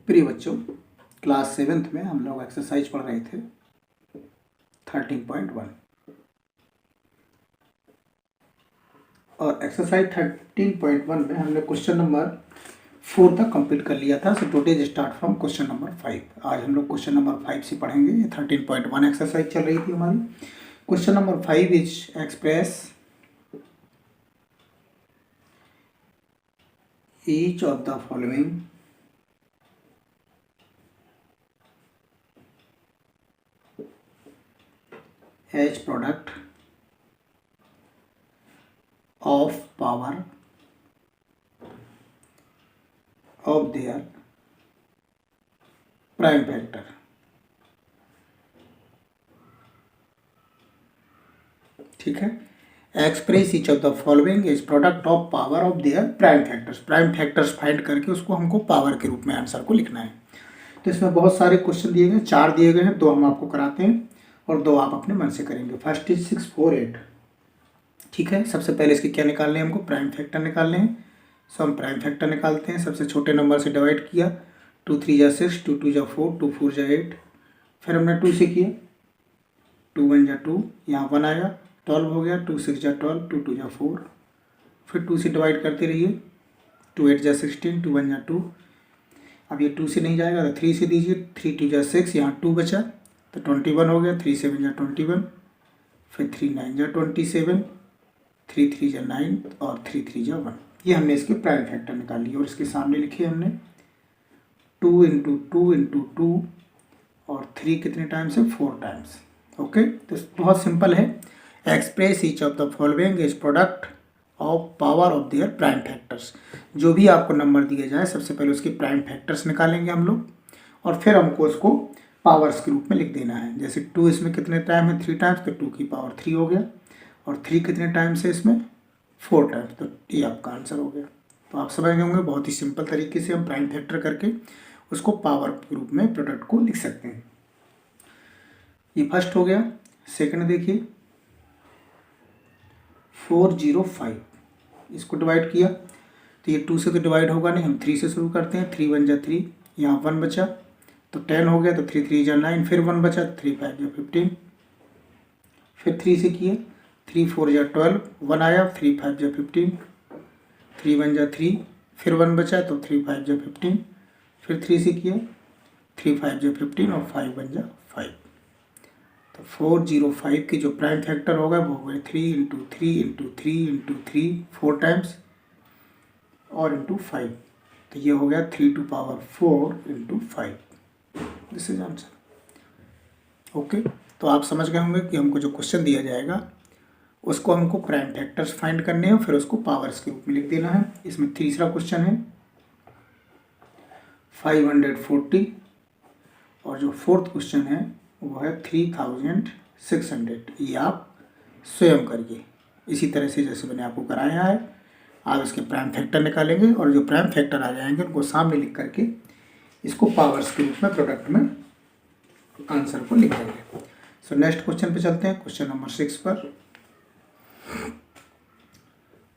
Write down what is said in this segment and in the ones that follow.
प्रिय बच्चों, class 7th में हम लोग एक्सरसाइज पढ़ रहे थे 13.1 और एक्सरसाइज 13.1 में हमने क्वेश्चन नंबर 4 तक कंप्लीट कर लिया था। So today start from question number 5। आज हम लोग क्वेश्चन नंबर 5 से पढ़ेंगे। ये 13.1 एक्सरसाइज चल रही थी हमारी। Question number 5 is express each of the following as product of power of their prime factor। ठीक है, express each of the following is product of power of their prime factors. Prime factors find करके उसको हमको power के रूप में answer को लिखना है। तो इसमें बहुत सारे क्वेश्चन दिए गए, 4 दिए गए हैं, 2 हम आपको कराते हैं और 2 आप अपने मन से करेंगे। First is 6, 4, 8। ठीक है, सबसे पहले इसके क्या निकालने हैं, हमको प्राइम फैक्टर निकालने हैं। सो हम प्राइम फैक्टर निकालते हैं। सबसे छोटे नंबर से डिवाइड किया, 2 3 जा 6, 2 2 जा 4, 2 4 जा 8। फिर हमने 2 से किया, 2 1 जा 2, यहाँ 1 आया, 12 हो गया, 2 6 जा 12, 2 2 जा 4। फिर 2 से डिवाइड करते रहिए, 2 8 जा 16, 2 1 जा 2। अब ये 2 से नहीं जाएगा तो 3 से दीजिए, 3 2 जा 6, यहाँ 2 बचा तो 21 हो गया, 3 7 जा 21, फिर 3 9 जा 27, 3 3 जा 9 और 3 3 जा 1। ये हमने इसके प्राइम फैक्टर निकाल लिए और इसके सामने लिखे हमने 2 इंटू 2 इंटू 2 और 3 कितने टाइम्स है, 4 टाइम्स। ओके, तो बहुत सिंपल है। Express each of the following is product of power of their prime factors. जो भी आपको नंबर दिए जाए सबसे पहले उसके प्राइम फैक्टर्स निकालेंगे हम लोग और फिर हमको उसको पावर्स के रूप में लिख देना है। जैसे 2 इसमें कितने टाइम है, 3 टाइम्स, तो 2 की पावर 3 हो गया और 3 कितने टाइम्स है इसमें, 4 टाइम्स, तो ये आपका आंसर हो गया। तो आप समझ गए होंगे, बहुत ही सिंपल तरीके से हम प्राइम फैक्टर करके उसको पावर के रूप में प्रोडक्ट को लिख सकते हैं। ये फर्स्ट हो गया। सेकंड देखिए 405, इसको डिवाइड किया तो ये 2 से तो डिवाइड होगा नहीं, हम 3 से शुरू करते हैं। 3 1 जा 3, यहाँ 1 बचा तो 10 हो गया, तो 3 3 जा 9, फिर 1 बचा तो 3 5 जा 15। फिर 3 से किए, 3 4 जा 12, 1 आया, 3 5 जा 15, 3 1 जा 3, फिर 1 बचा तो 3 5 जा 15। फिर 3 से किया, 3 5 जा 15 और 5 1 जा 5। तो 405 की जो प्राइम फैक्टर होगा वो हो गए 3 इंटू 3 इंटू 3 इंटू 3, 4 टाइम्स और इंटू 5। तो ये हो गया 3 to power 4 into 5। This is answer. Okay, तो आप समझ गए होंगे कि हमको जो क्वेश्चन दिया जाएगा उसको हमको प्राइम फैक्टर्स फाइंड करने हैं, फिर उसको पावर्स के रूप में लिख देना है। इसमें तीसरा क्वेश्चन है 540 और जो फोर्थ क्वेश्चन है वो है 3600। ये आप स्वयं करिए इसी तरह से जैसे मैंने आपको कराया है। आप इसके प्राइम फैक्टर निकालेंगे और जो प्राइम फैक्टर आ जाएंगे उनको सामने लिख करके इसको पावर्स के रूप में प्रोडक्ट में आंसर को लिख देंगे। सो नेक्स्ट क्वेश्चन पे चलते हैं, क्वेश्चन नंबर 6 पर।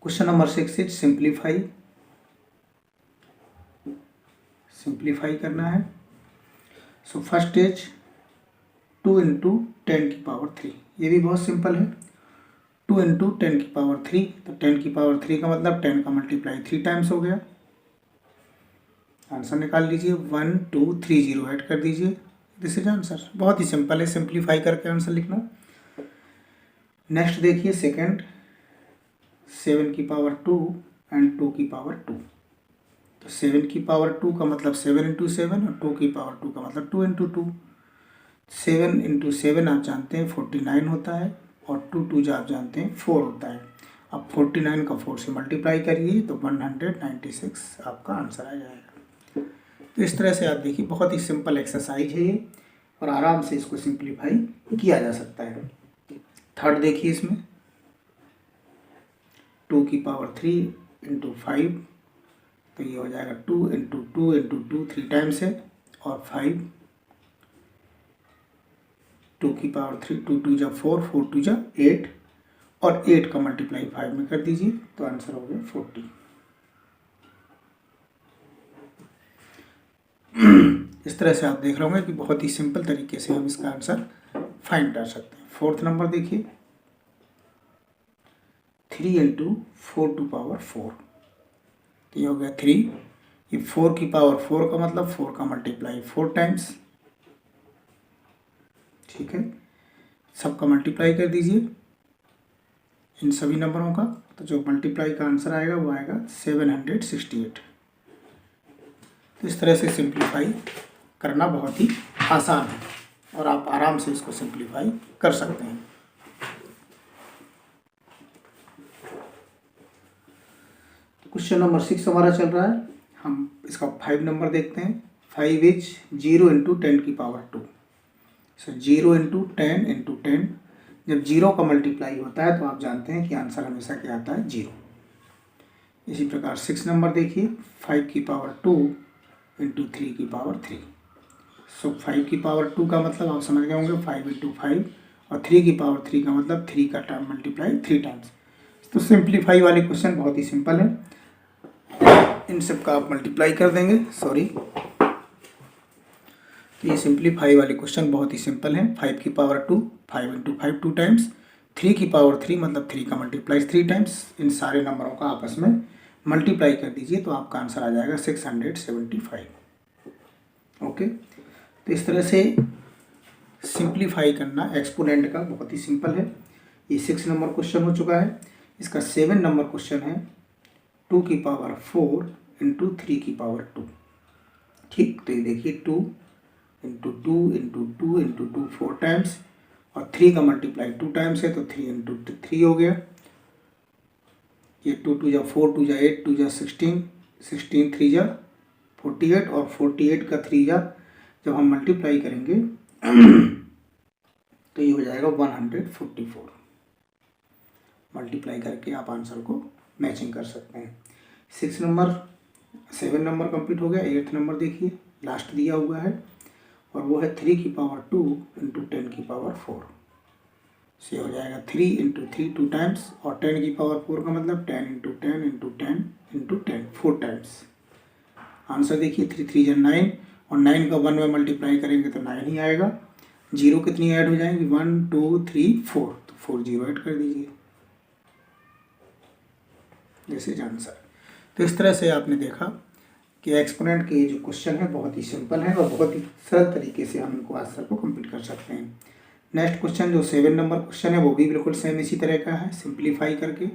क्वेश्चन नंबर 6 इज सिंप्लीफाई करना है। सो फर्स्ट इज 2 इंटू 10 की पावर 3। ये भी बहुत सिंपल है, 2 इंटू 10 की पावर 3, तो 10 की पावर 3 का मतलब 10 का मल्टीप्लाई 3 टाइम्स हो गया। आंसर निकाल लीजिए, 1230 ऐड कर दीजिए। This is answer. बहुत ही सिंपल है सिंप्लीफाई करके आंसर लिखना। नेक्स्ट देखिए सेकंड, 7 की पावर 2 एंड 2 की पावर 2। तो 7 की पावर 2 का मतलब 7 इंटू 7 और 2 की पावर 2 का मतलब 2 इंटू 2। 7 इंटू 7 आप जानते हैं 49 होता है और 2 2 जो आप जानते हैं 4 होता है। अब 49 का 4 से मल्टीप्लाई करिए तो 196 आपका आंसर आ जाएगा। तो इस तरह से आप देखिए, बहुत ही सिंपल एक्सरसाइज है ये और आराम से इसको सिंप्लीफाई किया जा सकता है। थर्ड देखिए, इसमें 2 की पावर 3 इंटू 5, तो ये हो जाएगा 2 इंटू 2 इंटू 2, 3 टाइम्स है और 5, 2 की पावर 3, 2 2 जा 4, 4 2 जा 8 और 8 का मल्टीप्लाई 5 में कर दीजिए तो आंसर हो गया 40। इस तरह से आप देख रहे होंगे कि बहुत ही सिंपल तरीके से हम इसका आंसर फाइंड कर सकते हैं। फोर्थ नंबर देखिए, 3 इंटू 4 टू पावर 4, तो ये हो गया 3। ये 4 की पावर 4 का मतलब 4 का मल्टीप्लाई 4 टाइम्स, ठीक है। सबका मल्टीप्लाई कर दीजिए इन सभी नंबरों का, तो जो मल्टीप्लाई का आंसर आएगा वो आएगा 768। तो इस तरह से सिंप्लीफाई करना बहुत ही आसान है और आप आराम से इसको सिंप्लीफाई कर सकते हैं। क्वेश्चन नंबर 6 हमारा चल रहा है। हम इसका 5 नंबर देखते हैं। 5 इज 0 इंटू 10 की पावर 2। सो 0 इंटू 10 इंटू 10, जब 0 का मल्टीप्लाई होता है तो आप जानते हैं कि आंसर हमेशा क्या आता है, 0। इसी प्रकार 6 नंबर देखिए, 5 की पावर 2 इंटू 3 की पावर 3। सो 5 की पावर 2 का मतलब आप समझ गए होंगे 5 इंटू 5, और 3 की पावर 3 का मतलब 3 का टाइम मल्टीप्लाई 3 टाइम्स। तो सिंप्लीफाई वाले क्वेश्चन बहुत ही सिंपल है, इन सब का आप मल्टीप्लाई कर देंगे, सॉरी। तो ये सिंप्लीफाई वाले क्वेश्चन बहुत ही सिंपल हैं। 5 की पावर 2, 5 इंटू 5 2 टाइम्स, 3 की पावर 3 मतलब 3 का मल्टीप्लाई 3 टाइम्स। इन सारे नंबरों का आपस में मल्टीप्लाई कर दीजिए तो आपका आंसर आ जाएगा 675। ओके, तो इस तरह से सिंप्लीफाई करना एक्सपोनेंट का बहुत ही सिंपल है। ये 6 नंबर क्वेश्चन हो चुका है। इसका 7 नंबर क्वेश्चन है 2 की पावर 4 इंटू 3 की पावर 2। ठीक, तो ये देखिए 2 इंटू 2 इंटू 2 इंटू 2 4 टाइम्स, और 3 का मल्टीप्लाई 2 टाइम्स है तो 3 इंटू 3 हो गया। ये 2 2 जा 4, 2 जा 8, 2 जा 16, 16 3 जा 48, और 48 का 3 जा जब हम मल्टीप्लाई करेंगे तो ये हो जाएगा 144। मल्टीप्लाई करके आप आंसर को मैचिंग कर सकते हैं। 7 नंबर कंप्लीट हो गया। 8 नंबर देखिए, लास्ट दिया हुआ है, और वो है 3 की पावर 2 इंटू 10 की पावर 4। से हो जाएगा 3 इंटू 3 2 टाइम्स, और 10 की पावर 4 का मतलब 10 into 10 into 10 into 10 4 times. Answer देखिए 3 3 जा 9, और 9 का 1 में मल्टीप्लाई करेंगे तो 9 ही आएगा। जीरो कितनी ऐड हो जाएंगी, 1 2 3 4, तो 4 जीरो ऐड कर दीजिए, दिस इज आंसर। तो इस तरह से आपने देखा कि एक्सपोनेंट के जो क्वेश्चन है बहुत ही सिंपल है और बहुत ही सरल तरीके से हम इनको आंसर को कंप्लीट कर सकते हैं। नेक्स्ट क्वेश्चन जो 7 नंबर क्वेश्चन है वो भी बिल्कुल सेम इसी तरह का है, सिंप्लीफाई करके।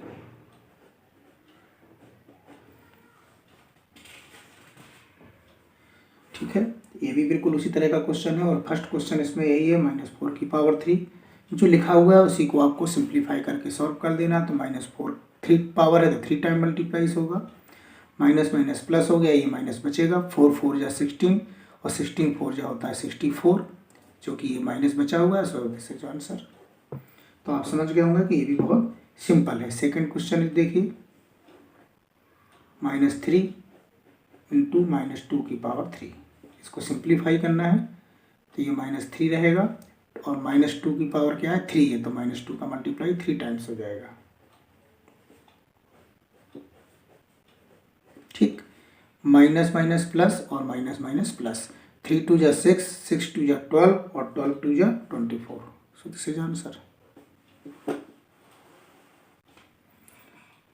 ठीक है, ये भी बिल्कुल उसी तरह का क्वेश्चन है, और फर्स्ट क्वेश्चन इसमें यही है, -4 की पावर 3 जो लिखा हुआ है उसी को आपको सिंप्लीफाई करके सॉल्व कर देना। तो -4 3 पावर है तो 3 टाइम मल्टीप्लाइज होगा, माइनस माइनस प्लस हो गया, ये माइनस बचेगा। 4 4 जा 16, और 16 4 जा होता है 64, जो कि ये माइनस बचा हुआ है, सो दिस इज आंसर। तो आप समझ गए होंगे कि ये भी बहुत सिंपल है। सेकंड क्वेश्चन देखिए, -3 इंटू -2 की पावर 3, इसको सिंप्लीफाई करना है तो ये -3 रहेगा, और -2 की पावर क्या है, 3 है, तो -2 का मल्टीप्लाई 3 टाइम्स हो जाएगा। ठीक, माइनस माइनस प्लस और माइनस माइनस प्लस, 3 2 जा 6, 6 2 जा 12, और 12 2 जा 24, so this is answer.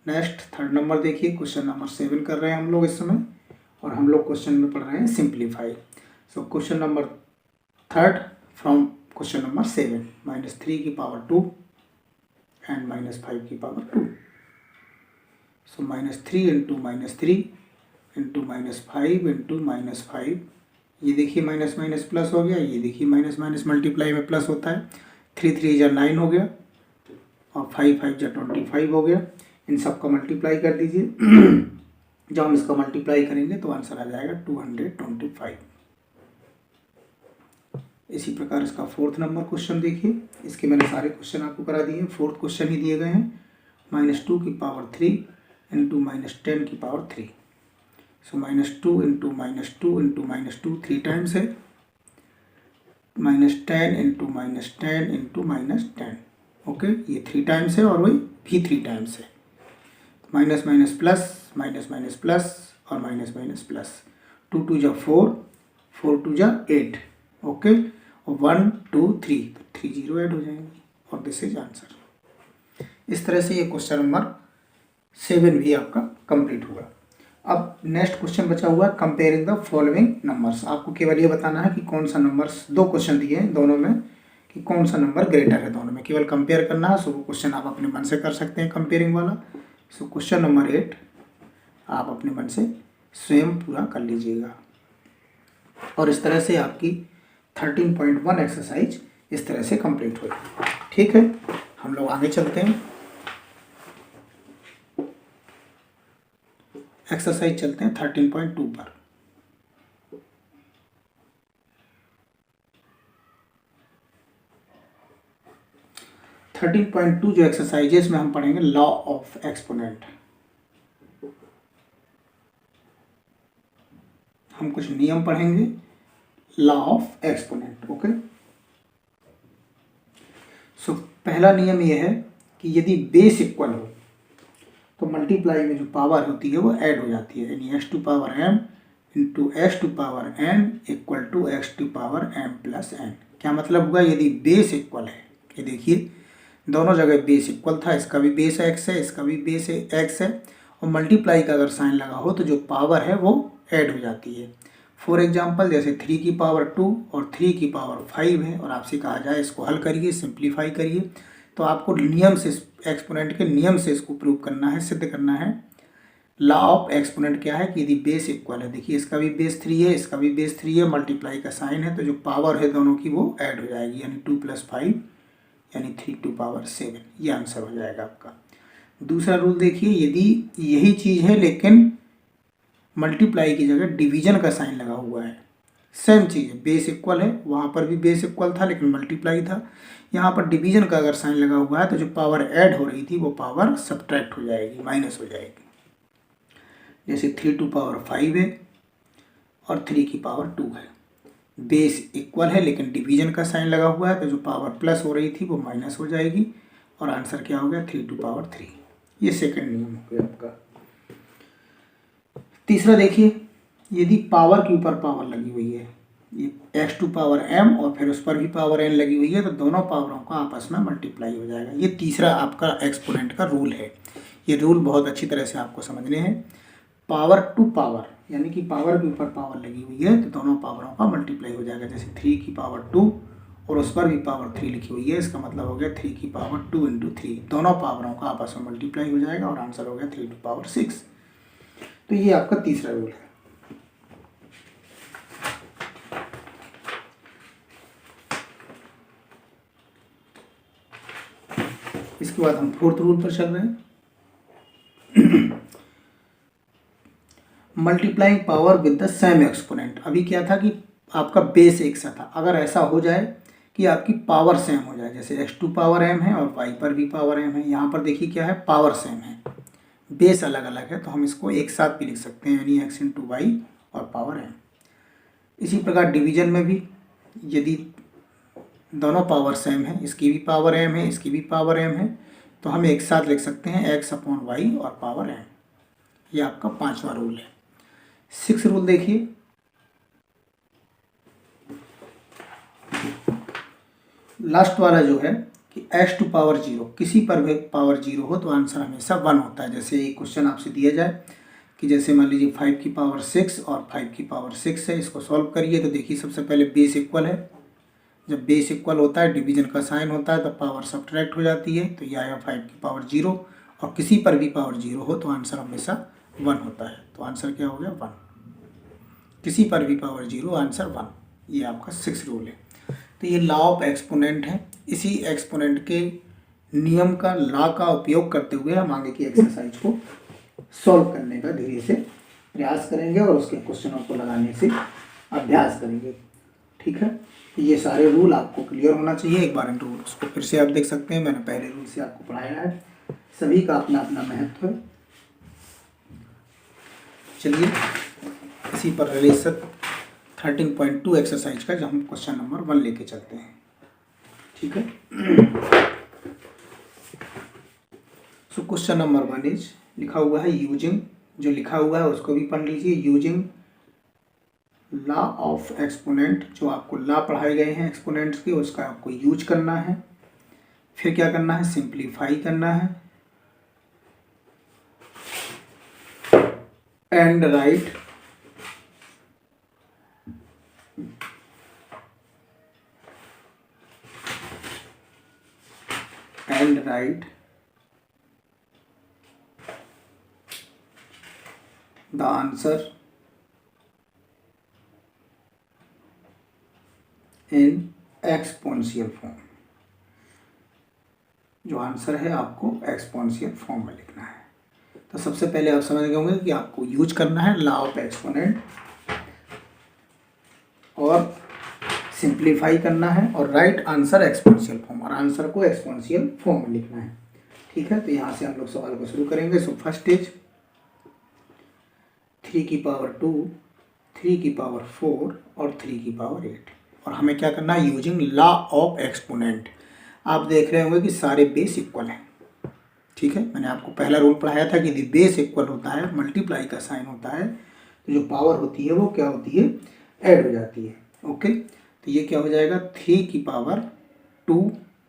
Next third number देखिए, क्वेश्चन नंबर 7 कर रहे हैं हम लोग इस समय, और हम लोग क्वेश्चन में पढ़ रहे हैं simplify. So question number third from question number 7, -3 की पावर 2 एंड -5 की पावर 2। सो -3 इंटू -3 इंटू -5 इंटू -5, ये देखिए माइनस माइनस प्लस हो गया, ये देखिए माइनस माइनस मल्टीप्लाई में प्लस होता है। 3 3 जा 9 हो गया, और 5 5 जा 25 हो गया। इन सब का मल्टीप्लाई कर दीजिए जब हम इसका मल्टीप्लाई करेंगे तो आंसर आ जाएगा 225। इसी प्रकार इसका फोर्थ नंबर क्वेश्चन देखिए, इसके मैंने सारे क्वेश्चन आपको करा दिए हैं, फोर्थ क्वेश्चन ही दिए गए हैं। -2 की पावर 3 इंटू -10 की पावर 3। सो -2 इंटू -2 इंटू -2 3 टाइम्स है, -10 इंटू -10 इंटू -10, ओके, ये 3 टाइम्स है, और वही भी 3 टाइम्स है। Minus minus plus, minus minus plus, और माइनस माइनस प्लस, 2 2 जा 4, 4 2 जा 8, ओके, और 1 2 3, तो 3 0 ऐड हो जाएंगे और दिस इज आंसर। इस तरह से ये क्वेश्चन नंबर 7 भी आपका कंप्लीट हुआ। अब नेक्स्ट क्वेश्चन बचा हुआ है कंपेयरिंग द फॉलोइंग नंबर्स। आपको केवल ये बताना है कि कौन सा नंबर्स, 2 क्वेश्चन दिए हैं दोनों में, कि कौन सा नंबर ग्रेटर है दोनों में, केवल कंपेयर करना है। सो वो क्वेश्चन आप अपने मन से कर सकते हैं कंपेयरिंग वाला। सो क्वेश्चन नंबर 8 आप अपने मन से स्वयं पूरा कर लीजिएगा। और इस तरह से आपकी 13.1 एक्सरसाइज इस तरह से कंप्लीट हुई। ठीक है, हम लोग आगे चलते हैं, एक्सरसाइज चलते हैं 13.2 पर। जो एक्सरसाइज है इसमें हम पढ़ेंगे लॉ ऑफ एक्सपोनेंट। हम कुछ नियम पढ़ेंगे लॉ ऑफ एक्सपोनेंट, ओके। सो पहला नियम यह है कि यदि बेस इक्वल हो तो मल्टीप्लाई में जो पावर होती है वो ऐड हो जाती है, यानी x to power m into s to power n equal to x to power m plus n। क्या मतलब हुआ, यदि बेस इक्वल है, ये देखिए दोनों जगह बेस इक्वल था, इसका भी बेस x है, इसका भी बेस x है, और मल्टीप्लाई का अगर साइन लगा हो तो जो पावर है वो ऐड हो जाती है। फॉर एग्जाम्पल जैसे 3 की पावर 2 और 3 की पावर 5 है, और आपसे कहा जाए इसको हल करिए, सिंप्लीफाई करिए, तो आपको नियम से, एक्सपोनेंट के नियम से इसको प्रूव करना है, सिद्ध करना है। लॉ ऑफ एक्सपोनेंट क्या है कि यदि बेस इक्वल है, देखिए इसका भी बेस 3 है, इसका भी बेस 3 है, मल्टीप्लाई का साइन है, तो जो पावर है दोनों की वो ऐड हो जाएगी, यानी 2 + 5 यानी 3 टू पावर 7, ये आंसर हो जाएगा आपका। दूसरा रूल देखिए, यदि यही चीज़ है लेकिन मल्टीप्लाई की जगह डिवीजन का साइन लगा हुआ है, सेम चीज़ है, बेस इक्वल है, वहाँ पर भी बेस इक्वल था लेकिन मल्टीप्लाई था, यहाँ पर डिवीजन का अगर साइन लगा हुआ है तो जो पावर ऐड हो रही थी वो पावर सब्ट्रैक्ट हो जाएगी, माइनस हो जाएगी। जैसे 3 टू पावर 5 है और 3 की पावर 2 है, बेस इक्वल है लेकिन डिवीजन का साइन लगा हुआ है तो जो पावर प्लस हो रही थी वो माइनस हो जाएगी, और आंसर क्या हो गया 3 टू पावर 3। ये सेकंड नियम हो गया आपका। तीसरा देखिए, यदि पावर के ऊपर पावर लगी हुई है, ये x टू पावर m और फिर उस पर भी पावर n लगी हुई है, तो दोनों पावरों का आपस में मल्टीप्लाई हो जाएगा। ये तीसरा आपका एक्सपोनेंट का रूल है। ये रूल बहुत अच्छी तरह से आपको समझने हैं। पावर टू पावर यानी कि पावर के ऊपर पावर लगी हुई है तो दोनों पावरों का मल्टीप्लाई हो जाएगा। जैसे 3 की पावर 2 और उस पर भी पावर 3 लिखी हुई है, इसका मतलब हो गया 3 की पावर 2 इंटू 3, दोनों पावरों का आपस में मल्टीप्लाई हो जाएगा और आंसर हो गया 3 टू पावर 6। तो ये आपका तीसरा रूल है। इसके बाद हम फोर्थ रूल पर चल रहे हैं, multiplying power with the same exponent. अभी क्या था कि आपका बेस एक सा था, अगर ऐसा हो जाए कि आपकी पावर सेम हो जाए, जैसे x टू पावर m है और y पर भी पावर m है, यहाँ पर देखिए क्या है, पावर सेम है, बेस अलग अलग है, तो हम इसको एक साथ भी लिख सकते हैं, यानी x इंटू वाई और पावर m। इसी प्रकार डिवीजन में भी यदि दोनों पावर सेम है, इसकी भी पावर m है, इसकी भी पावर m है, तो हम एक साथ लिख सकते हैं x अपॉन वाई और पावर m। ये आपका पांचवा रूल है। 6 रूल देखिए, लास्ट वाला जो है कि x टू पावर 0, किसी पर भी पावर 0 हो तो आंसर हमेशा 1 होता है। जैसे एक क्वेश्चन आपसे दिया जाए कि जैसे मान लीजिए 5 की पावर 6 और 5 की पावर 6 है, इसको सॉल्व करिए, तो देखिए सबसे पहले बेस इक्वल है, जब बेस इक्वल होता है डिवीजन का साइन होता है, तब पावर सब्ट्रैक्ट हो जाती है, तो ये आया 5 की पावर 0, और किसी पर भी पावर 0 हो तो आंसर हमेशा 1 होता है, तो आंसर क्या हो गया 1, किसी पर भी पावर 0 आंसर 1। ये आपका 6 रूल है। तो ये लॉ ऑफ एक्सपोनेंट है। इसी एक्सपोनेंट के नियम का, लॉ का उपयोग करते हुए हम आगे की एक्सरसाइज को सॉल्व करने का धीरे से प्रयास करेंगे और उसके क्वेश्चनों को लगाने से अभ्यास करेंगे। ठीक है, ये सारे रूल आपको क्लियर होना चाहिए। एक बार इन रूल्स को फिर से आप देख सकते हैं, मैंने पहले रूल से आपको पढ़ाया है, सभी का अपना अपना महत्व है। चलिए इसी पर रिलेटेड 13.2 एक्सरसाइज का हम क्वेश्चन नंबर 1 लेके चलते हैं। ठीक है, सो क्वेश्चन नंबर 1 इज, लिखा हुआ है यूजिंग, जो लिखा हुआ है उसको भी पढ़ लीजिए। यूजिंग लॉ ऑफ एक्सपोनेंट, जो आपको लॉ पढ़ाए गए हैं एक्सपोनेंट्स के, उसका आपको यूज करना है। फिर क्या करना है, सिंप्लीफाई करना है and right the answer in exponential form. जो आंसर है आपको एक्सपोनेंशियल फॉर्म में लिखना है। तो सबसे पहले आप समझ गए होंगे कि आपको यूज करना है लॉ ऑफ एक्सपोनेंट और सिंप्लीफाई करना है और राइट आंसर एक्सपोनेंशियल फॉर्म, और आंसर को एक्सपोनेंशियल फॉर्म में लिखना है। ठीक है, तो यहाँ से हम लोग सवाल को शुरू करेंगे। सो फर्स्ट इज 3 की पावर 2, 3 की पावर 4 और 3 की पावर 8, और हमें क्या करना है, यूजिंग लॉ ऑफ एक्सपोनेंट। आप देख रहे होंगे कि सारे बेस इक्वल हैं। ठीक है, मैंने आपको पहला रूल पढ़ाया था कि यदि बेस इक्वल होता है, मल्टीप्लाई का साइन होता है, तो जो पावर होती है वो क्या होती है, ऐड हो जाती है। ओके, तो ये क्या हो जाएगा, 3 की पावर 2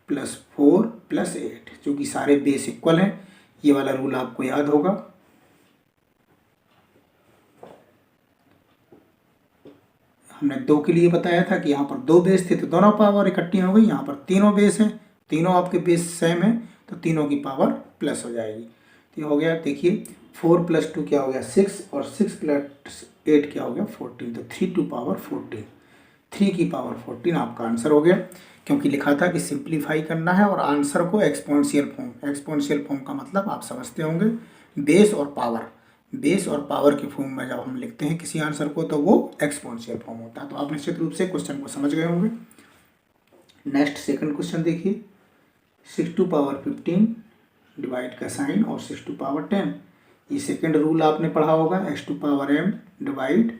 + 4 + 8, जो कि सारे बेस इक्वल हैं। ये वाला रूल आपको याद होगा। हमने 2 के लिए बताया था कि यहाँ पर 2 बेस थे तो दोनों पावर इकट्ठी हो गई। यहाँ पर तीनों बेस हैं, तीनों आपके बेस सेम है, तो तीनों की पावर प्लस हो जाएगी। तो ये हो गया, देखिए 4 + 2 क्या हो गया 6, और 6 + 8 क्या हो गया 14, तो 3 की पावर 14, 3 की पावर 14 आपका आंसर हो गया। क्योंकि लिखा था कि सिंप्लीफाई करना है और आंसर को एक्सपोनेंशियल फॉर्म। एक्सपोनेंशियल फॉर्म का मतलब आप समझते होंगे, बेस और पावर। बेस और पावर के फॉर्म में जब हम लिखते हैं किसी आंसर को तो वो एक्सपोनेंशियल फॉर्म होता है। तो आप निश्चित रूप से क्वेश्चन को समझ गए होंगे। नेक्स्ट सेकंड क्वेश्चन देखिए, 6 टू पावर 15 डिवाइड का साइन और 6 टू पावर 10। ये सेकंड रूल आपने पढ़ा होगा, x to power m divide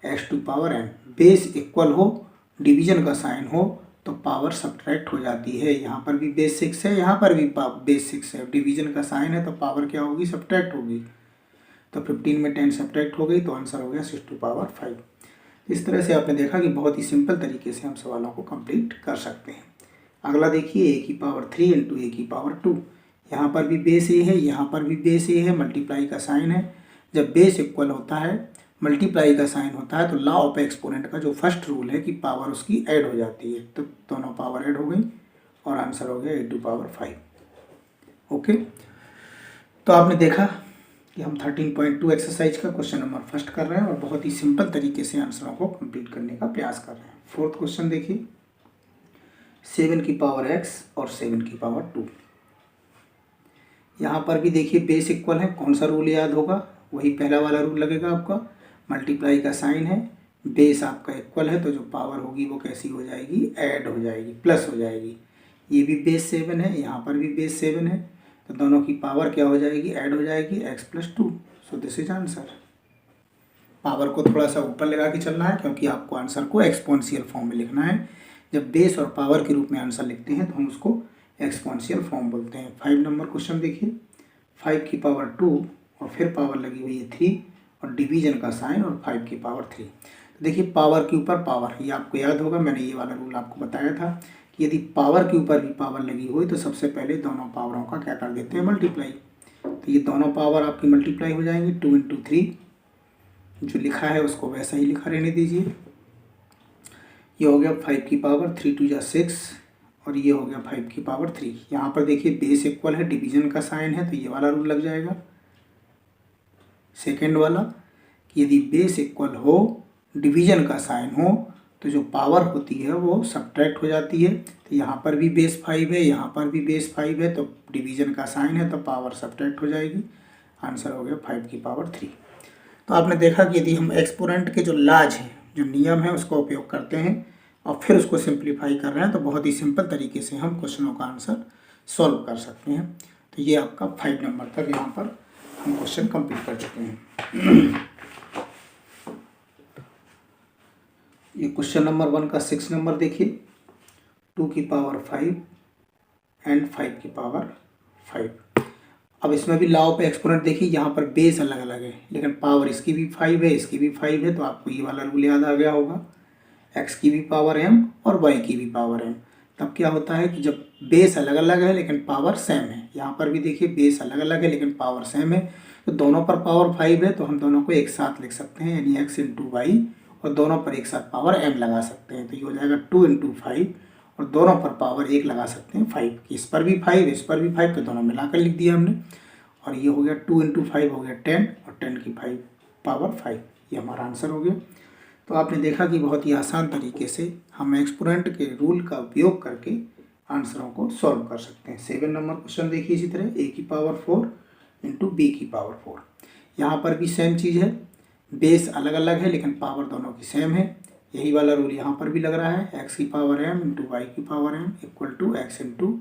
x to power n। Base equal हो, डिवीजन का साइन हो तो पावर सब्ट्रैक्ट हो जाती है। यहाँ पर भी बेस 6 है, यहाँ पर भी बेस 6 है, डिवीजन का साइन है तो पावर क्या होगी, सब्ट्रैक्ट होगी। तो 15 में 10 सब्ट्रैक्ट हो गई तो आंसर हो गया 6 टू पावर 5। इस तरह से आपने देखा कि बहुत ही सिंपल तरीके से हम सवालों को कंप्लीट कर सकते हैं। अगला देखिए, a की पावर 3 इंटू a की पावर 2। यहाँ पर भी बेस a है, यहाँ पर भी बेस a है, मल्टीप्लाई का साइन है। जब बेस इक्वल होता है, मल्टीप्लाई का साइन होता है, तो लॉ ऑफ एक्सपोनेंट का जो फर्स्ट रूल है कि पावर उसकी ऐड हो जाती है, तो दोनों पावर ऐड हो गई और आंसर हो गया 8 टू पावर 5। ओके, तो आपने देखा कि हम 13.2 एक्सरसाइज का क्वेश्चन नंबर फर्स्ट कर रहे हैं और बहुत ही सिंपल तरीके से आंसरों को कंप्लीट करने का प्रयास कर रहे हैं। फोर्थ क्वेश्चन देखिए, 7 की पावर x और 7 की पावर 2। यहाँ पर भी देखिए बेस इक्वल है, कौन सा रूल याद होगा, वही पहला वाला रूल लगेगा आपका। मल्टीप्लाई का साइन है, बेस आपका इक्वल है तो जो पावर होगी वो कैसी हो जाएगी, ऐड हो जाएगी, प्लस हो जाएगी। ये भी बेस 7 है, यहाँ पर भी बेस 7 है, तो दोनों की पावर क्या हो जाएगी, ऐड हो जाएगी, x + 2। So this is answer. Power को थोड़ा सा ऊपर लगा के चलना है क्योंकि आपको आंसर को एक्सपोनेंशियल फॉर्म में लिखना है। जब बेस और पावर के रूप में आंसर लिखते हैं तो हम उसको एक्सपोनेंशियल फॉर्म बोलते हैं। 5 नंबर क्वेश्चन देखिए, 5 की पावर 2 और फिर पावर लगी हुई है 3 और डिवीजन का साइन और 5 की पावर 3। तो देखिए पावर के ऊपर पावर, ये आपको याद होगा, मैंने ये वाला रूल आपको बताया था कि यदि पावर के ऊपर भी पावर लगी हुई तो सबसे पहले दोनों पावरों का क्या कर देते हैं, मल्टीप्लाई। तो ये दोनों पावर आपकी मल्टीप्लाई हो जाएंगी, 2 × 3, जो लिखा है उसको वैसा ही लिखा रहने दीजिए। ये हो गया 5 की पावर 3 × 2 = 6 और ये हो गया 5 की पावर 3। यहाँ पर देखिए बेस इक्वल है, डिवीजन का साइन है तो ये वाला रूल लग जाएगा, सेकेंड वाला, कि यदि बेस इक्वल हो, डिवीजन का साइन हो तो जो पावर होती है वो सब्ट्रैक्ट हो जाती है। तो यहाँ पर भी बेस 5 है, यहाँ पर भी बेस 5 है, तो डिवीजन का साइन है तो पावर सब्ट्रैक्ट हो जाएगी। आंसर हो गया 5 की पावर 3। तो आपने देखा कि यदि हम एक्सपोनेंट के जो लाज हैं, जो नियम है, उसका उपयोग करते हैं और फिर उसको सिंप्लीफाई कर रहे हैं तो बहुत ही सिंपल तरीके से हम क्वेश्चनों का आंसर सॉल्व कर सकते हैं। तो ये आपका 5 नंबर तक यहाँ पर हम क्वेश्चन कंप्लीट कर चुके हैं। ये क्वेश्चन नंबर 1 का 6 नंबर देखिए, 2 की पावर 5 एंड 5 की पावर 5। अब इसमें भी लॉ ऑफ एक्सपोनेंट देखिए, यहाँ पर बेस अलग अलग है लेकिन पावर इसकी भी 5 है, इसकी भी 5 है, तो आपको ये वाला रूल याद आ गया होगा, x की भी पावर m और y की भी पावर m। तब क्या होता है कि जब बेस अलग अलग है लेकिन पावर सेम है, यहाँ पर भी देखिए बेस अलग अलग है लेकिन पावर सेम है, तो दोनों पर पावर 5 है, तो हम दोनों को एक साथ लिख सकते हैं, यानी x इंटू वाई, और दोनों पर एक साथ पावर m लगा सकते हैं, तो ये हो जाएगा 2 इंटू 5, और दोनों पर पावर 1 लगा सकते हैं 5, इस पर भी 5 इस पर भी 5, तो दोनों मिलाकर लिख दिया हमने, और ये हो गया 2 इंटू 5 हो गया 10, और 10 की 5 पावर 5, ये हमारा आंसर हो गया। तो आपने देखा कि बहुत ही आसान तरीके से हम एक्सपोनेंट के रूल का उपयोग करके आंसरों को सॉल्व कर सकते हैं। 7 नंबर क्वेश्चन देखिए इसी तरह, a की पावर 4 इंटू बी की पावर 4। यहाँ पर भी सेम चीज़ है, बेस अलग अलग है लेकिन पावर दोनों की सेम है, यही वाला रूल यहाँ पर भी लग रहा है, x की पावर m इंटू वाई की power m equal to x into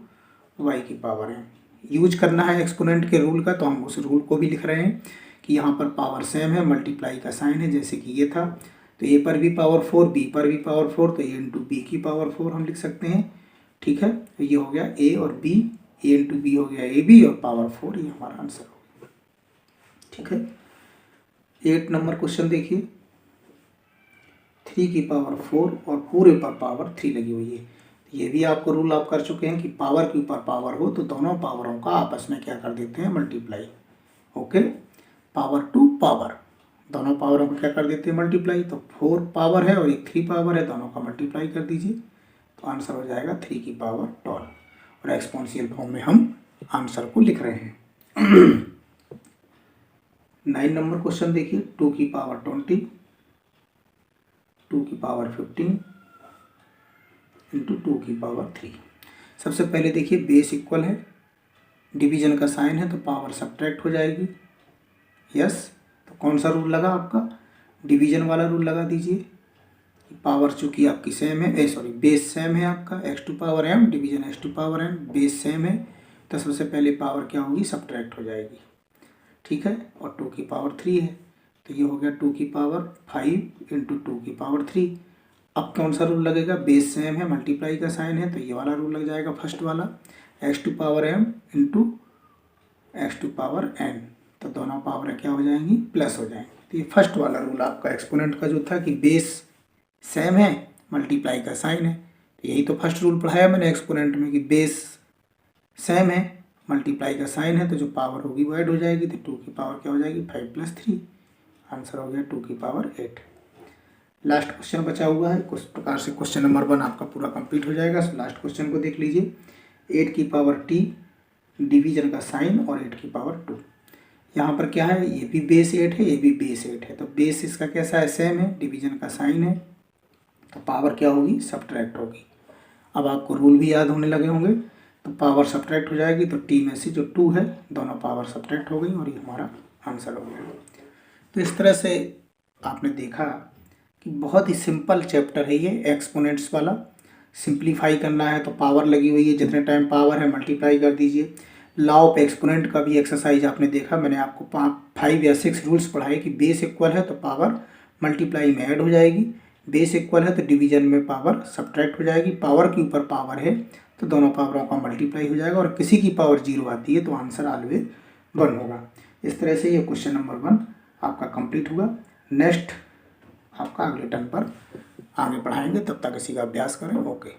y की पावर m। यूज करना है एक्सपोनेंट के रूल का, तो हम उस रूल को भी लिख रहे हैं कि यहाँ पर पावर सेम है, मल्टीप्लाई का साइन है, जैसे कि ये था, तो ए पर भी पावर 4 बी पर भी पावर 4, तो ए इंटू बी की पावर 4 हम लिख सकते हैं। ठीक है, तो ये हो गया ए और बी, ए इंटू बी हो गया ए बी, और पावर 4 ये हमारा आंसर हो गया। ठीक है, 8 नंबर क्वेश्चन देखिए, 3 की पावर 4 और पूरे पर पावर 3 लगी हुई है। ये भी आपको रूल आप कर चुके हैं कि पावर के ऊपर पावर हो तो दोनों पावरों का आपस में क्या कर देते हैं, multiply. Okay, power to power, दोनों पावरों को क्या कर देते हैं, मल्टीप्लाई। तो 4 पावर है और एक 3 पावर है, दोनों का मल्टीप्लाई कर दीजिए, तो आंसर हो जाएगा 3 की पावर 12, और एक्सपोनेंशियल फॉर्म में हम आंसर को लिख रहे हैं। 9 नंबर क्वेश्चन देखिए, 2 की पावर 20, 2 की पावर 15 इंटू 2 की पावर 3। सबसे पहले देखिए बेस इक्वल है, डिवीजन का साइन है, तो पावर सब्ट्रैक्ट हो जाएगी। यस, तो कौन सा रूल लगा आपका, डिवीजन वाला रूल लगा दीजिए। पावर चूंकि आपकी सेम है, सॉरी बेस सेम है आपका, x to power m division x to power m, base same है, तो सबसे पहले पावर क्या होगी, सब्ट्रैक्ट हो जाएगी। ठीक है, और 2 की पावर 3 है, तो ये हो गया 2 की पावर 5 इंटू 2 की पावर 3। अब कौन सा रूल लगेगा, बेस सेम है, मल्टीप्लाई का साइन है, तो ये वाला रूल लग जाएगा फर्स्ट वाला, x to power m into x to power n, तो दोनों पावर क्या हो जाएंगी, प्लस हो जाएंगी। तो ये फर्स्ट वाला रूल आपका एक्सपोनेंट का जो था कि बेस सेम है, मल्टीप्लाई का साइन है, तो यही तो फर्स्ट रूल पढ़ाया मैंने एक्सपोनेंट में कि बेस सेम है, मल्टीप्लाई का साइन है, तो जो पावर होगी वो ऐड हो जाएगी, तो 2 की पावर क्या हो जाएगी, 5 प्लस 3, आंसर हो गया 2 की पावर 8। लास्ट क्वेश्चन बचा हुआ है, कुछ प्रकार से क्वेश्चन नंबर 1 आपका पूरा कंप्लीट हो जाएगा। सो लास्ट क्वेश्चन को देख लीजिए, 8 की पावर t, डिवीजन का साइन और 8 की पावर 2। यहाँ पर क्या है, ये भी बेस 8 है, ये भी बेस 8 है, तो बेस इसका कैसा है, सेम है, डिवीजन का साइन है, तो पावर क्या होगी, सब्ट्रैक्ट होगी। अब आपको रूल भी याद होने लगे होंगे, तो पावर सब्ट्रैक्ट हो जाएगी, तो t में से जो 2 है दोनों पावर सब्ट्रैक्ट हो गई, और ये हमारा आंसर हो गया। तो इस तरह से आपने देखा कि बहुत ही सिंपल चैप्टर है ये एक्सपोनेंट्स वाला। सिंप्लीफाई करना है तो पावर लगी हुई है, जितने टाइम पावर है मल्टीप्लाई कर दीजिए। लॉ ऑफ एक्सपोनेंट का भी एक्सरसाइज आपने देखा, मैंने आपको 5 या 6 रूल्स पढ़ाए कि बेस इक्वल है तो पावर मल्टीप्लाई में ऐड हो जाएगी, बेस इक्वल है तो डिवीजन में पावर सब्ट्रैक्ट हो जाएगी, पावर के ऊपर पावर है तो दोनों पावरों का मल्टीप्लाई हो जाएगा, और किसी की पावर 0 आती है तो आंसर ऑलवेज 1 होगा। इस तरह से ये क्वेश्चन नंबर 1 आपका कंप्लीट हुआ। नेक्स्ट आपका अगले टर्म पर आगे पढ़ाएंगे, तब तक इसी का अभ्यास करें। ओके।